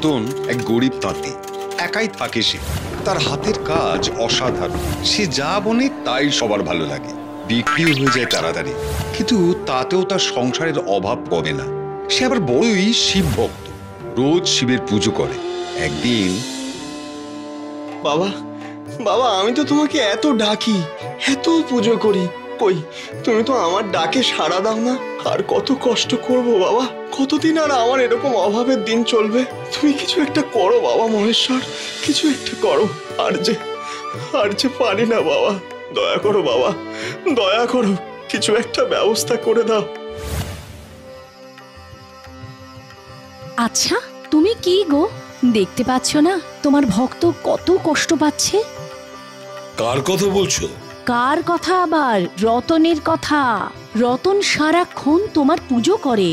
রতন এক গরিব তাঁতি, একাই থাকে সে। তার হাতের কাজ অসাধারণ, সে যা বনে তাই সবার ভালো লাগে, বিক্রিও হয়ে যায় তাড়াতাড়ি। কিন্তু তাতেও তার সংসারের অভাব কমে না। সে আবার বড়ই শিব ভক্ত, রোজ শিবের পুজো করে। একদিন, বাবা বাবা, আমি তো তোমাকে এত ডাকি, এত পুজো করি, কই তুমি তো আমার ডাকে সাড়া দাও না। আর কত কষ্ট করব বাবা, কতদিন আর আমার এরকম অভাবের দিন চলবে? তুমি কিছু একটা করো বাবা মহেশ্বর, কিছু একটা করো। আর যে পারি না বাবা, দয়া করো বাবা, দয়া করো, কিছু একটা ব্যবস্থা করে দাও। আচ্ছা, তুমি কি গো, দেখতে পাচ্ছ না তোমার ভক্ত কত কষ্ট পাচ্ছে? কার কথা বলছো? কার কথা আবার? রতনের কথা। রতন সারাক্ষণ তোমার পুজো করে,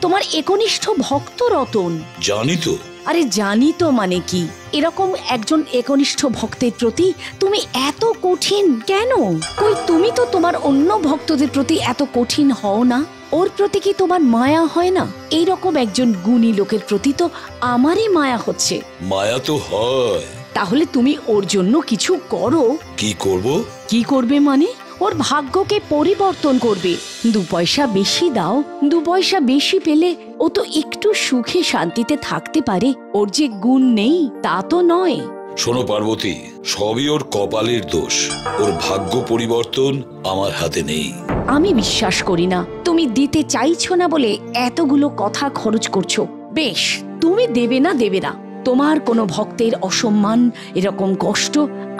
তোমার একনিষ্ঠ ভক্ত রতন। জানি তো। আরে জানি তো মানে কি? এরকম একজন একনিষ্ঠ ভক্তের প্রতি তুমি এত কঠিন কেন? কই তুমি তো তোমার অন্য ভক্তদের প্রতি এত কঠিন হও না? ওর প্রতি কি তোমার মায়া হয় না? এইরকম একজন গুণী লোকের প্রতি তো আমারই মায়া হচ্ছে। মায়া তো হয়। তাহলে তুমি ওর জন্য কিছু করো। কি করব? কি করবে মানে? ওর ভাগ্যকে পরিবর্তন করবে। 2 পয়সা বেশি দাও, 2 পয়সা বেশি পেলে ও তো একটু সুখে শান্তিতে থাকতে পারে। ওর যে গুণ নেই তা তো নয়। শোনো পার্বতী, সবই ওর কপালের দোষ। ওর ভাগ্য পরিবর্তন আমার হাতে নেই। আমি বিশ্বাস করি না তুমি দিতে চাইছো না বলে এতগুলো কথা খরচ করছো। বেশ, তুমি দেবে না। তোমার কোনো ভক্তের অসম্মান, এরকম কষ্ট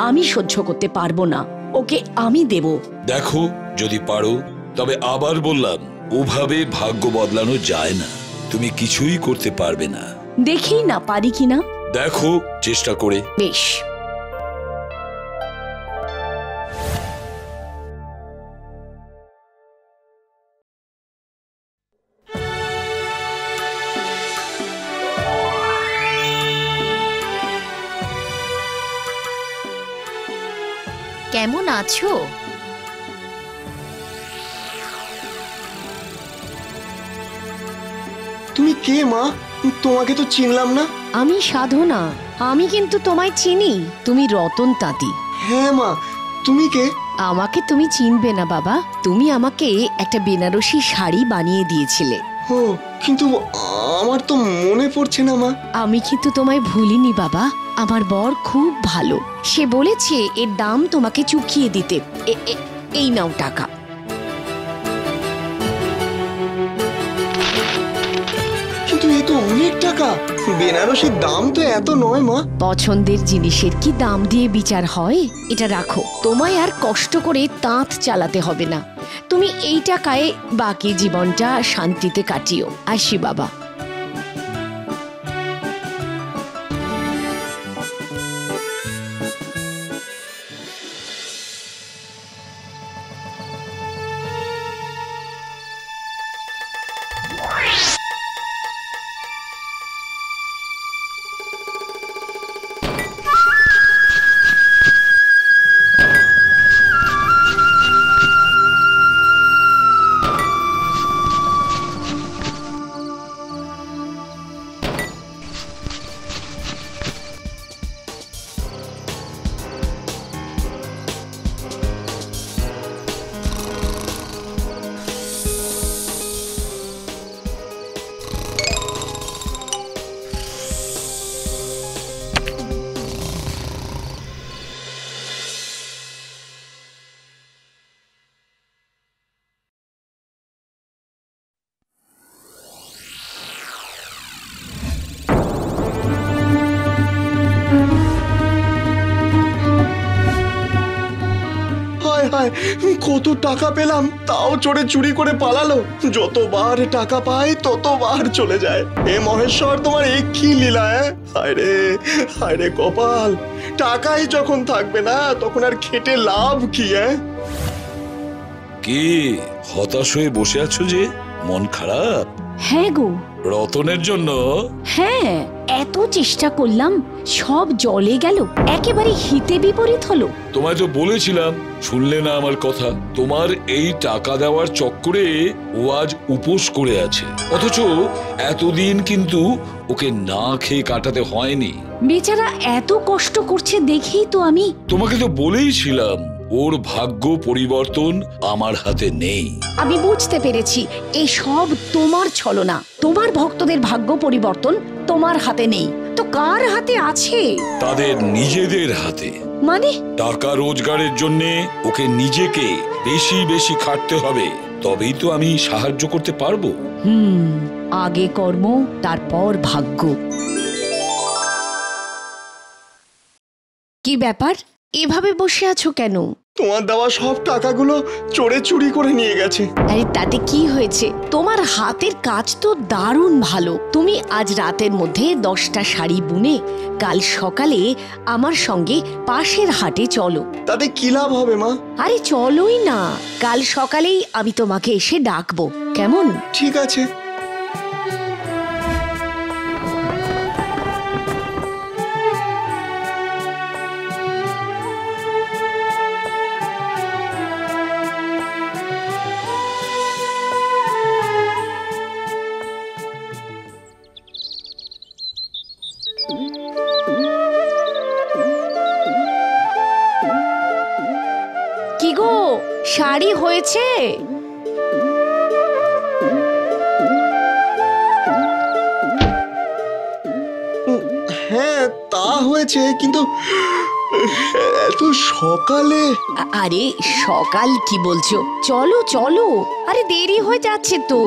আমি সহ্য করতে পারবো না। ওকে আমি দেব। দেখো, যদি পারো, তবে আবার বললাম, ওভাবে ভাগ্য বদলানো যায় না। তুমি কিছুই করতে পারবে না। দেখি না পারি কিনা। দেখো চেষ্টা করে। বেশ। কেমন আছো? তুমি কে মা? তোমাকে তো চিনলাম না। আমি সাধনা। আমি কিন্তু তোমায় চিনি, তুমি রতন তাঁতি। হ্যাঁ মা, তুমি কে? আমাকে তুমি চিনবে না বাবা, তুমি আমাকে একটা বেনারসি শাড়ি বানিয়ে দিয়েছিলে। ও, কিন্তু আমার তো মনে পড়ছে না মা। আমি কিন্তু তোমায় ভুলিনি বাবা। আমার বর খুব ভালো, সে বলেছে এর দাম তোমাকে চুকিয়ে দিতে। এই নাও টাকা। কিন্তু এ তো অনেক টাকা, বেনারসির দাম তো এত নয় মা। পছন্দের জিনিসের কি দাম দিয়ে বিচার হয়? এটা রাখো, তোমায় আর কষ্ট করে তাঁত চালাতে হবে না। তুমি এই টাকায় বাকি জীবনটা শান্তিতে কাটিও। আসি বাবা। কত টাকা পেলাম, তাও চোরে চুরি করে পালালো। যতবার টাকা পাই ততবার চলে যায়। এ মহেশ্বর, তোমার এই কি লীলা? হায় রে কপাল, টাকাই যখন থাকবে না তখন আর খেটে লাভ কি? কি হতাশ হয়ে বসে আছো যে? মন খারাপ? হ্যাঁ গো। রতনের জন্য? হ্যাঁ, এত চেষ্টা করলাম, সব জলে গেল, একেবারে হিতে বিপরীত হলো। তোমায় তো বলেছিলাম, শুনলে না আমার কথা। তোমার এই টাকা দেওয়ার চক্করে ও আজ উপোস করে আছে, অথচ এতদিন কিন্তু ওকে না খেয়ে কাটাতে হয়নি। বেচারা এত কষ্ট করছে দেখেই তো আমি। তোমাকে তো বলেইছিলাম ওর ভাগ্য পরিবর্তন আমার হাতে নেই। আমি বুঝতে পেরেছি এই সব তোমার ছলনা। তোমার ভক্তদের ভাগ্য পরিবর্তন তোমার হাতে নেই তো কার হাতে আছে? তাদের নিজেদের হাতে। মানে? টাকা রোজগারের জন্য ওকে নিজেকে বেশি বেশি খাটতে হবে, তবেই তো আমি সাহায্য করতে পারবো। আগে কর্ম, তারপর ভাগ্য। কি ব্যাপার, এভাবে বসে আছো কেন? তোমার দেওয়া সব টাকাগুলো চোরে চুরি করে নিয়ে গেছে। আরে তাতে কি হয়েছে? তোমার হাতের কাজ তো দারুণ ভালো। তুমি আজ রাতের মধ্যে 10টা শাড়ি বুনে কাল সকালে আমার সঙ্গে পাশের হাটে চলো। তাতে কি লাভ হবে মা? আরে চলোই না, কাল সকালেই আমি তোমাকে এসে ডাকবো, কেমন? ঠিক আছে। কি গো, শাড়ি হয়েছে? হ্যাঁ তা হয়েছে, কিন্তু এত সকালে? আরে সকাল কি বলছো? চলো চলো, আরে দেরি হয়ে যাচ্ছে তো।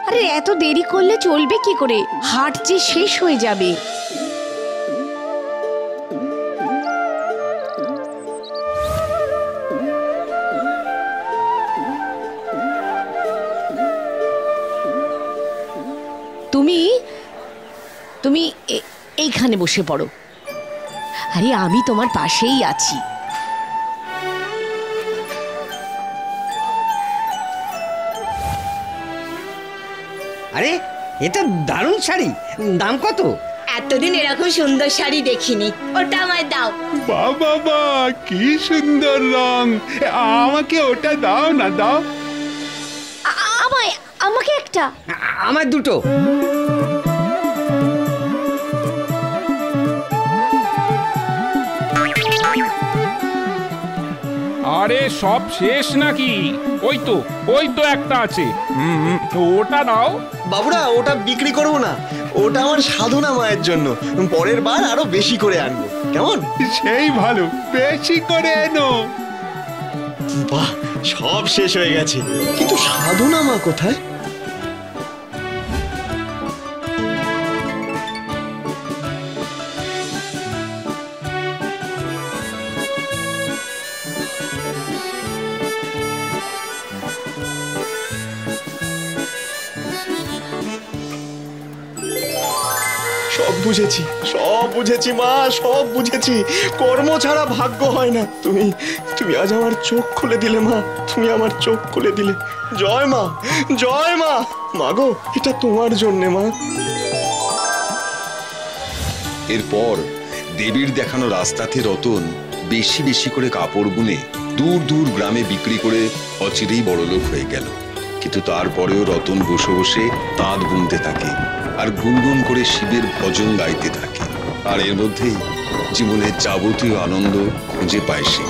আরে এত দেরি করলে চলবে কি করে? হাট যে শেষ হয়ে যাবে। তুমি তুমি এইখানে বসে পড়ো। আরে আমি তোমার পাশেই আছি। আরে এটা দারুণ শাড়ি, দাম কত? এতদিন এরকম সুন্দর শাড়ি দেখিনি, ওটা আমায় দাও। বাবা কি সুন্দর রং, আমাকে ওটা দাও না, দাও। আমাকে একটা। আমার দুটো। আরে সব শেষ নাকি? ওই তো একটা আছে, ওটা দাও। বাবুরা ওটা বিক্রি করবো না, ওটা আমার সাধনা মায়ের জন্য। পরের বার আরো বেশি করে আনবো, কেমন? সেই ভালো, বেশি করে এনো। বাহ, সব শেষ হয়ে গেছে, কিন্তু সাধনা মা কোথায়? সব বুঝেছি মা, সব বুঝেছি। কর্ম ছাড়া ভাগ্য হয় না। তুমি আজ আমার চোখ খুলে দিলে মা, তুমি আমার চোখ খুলে দিলে। জয় মা, জয় মা। মাগো, এটা তোমার জন্যে মা। এরপর দেবীর দেখানো রাস্তাতে রতন বেশি বেশি করে কাপড় বুনে দূর দূর গ্রামে বিক্রি করে অচিরেই বড়লোক হয়ে গেল। কিন্তু তারপরেও রতন বসে বসে তাঁত বুনতে থাকে আর গুনগুন করে শিবের ভজন গাইতে থাকে। আর এর মধ্যেই জীবনের যাবতীয় আনন্দ খুঁজে পায় সে।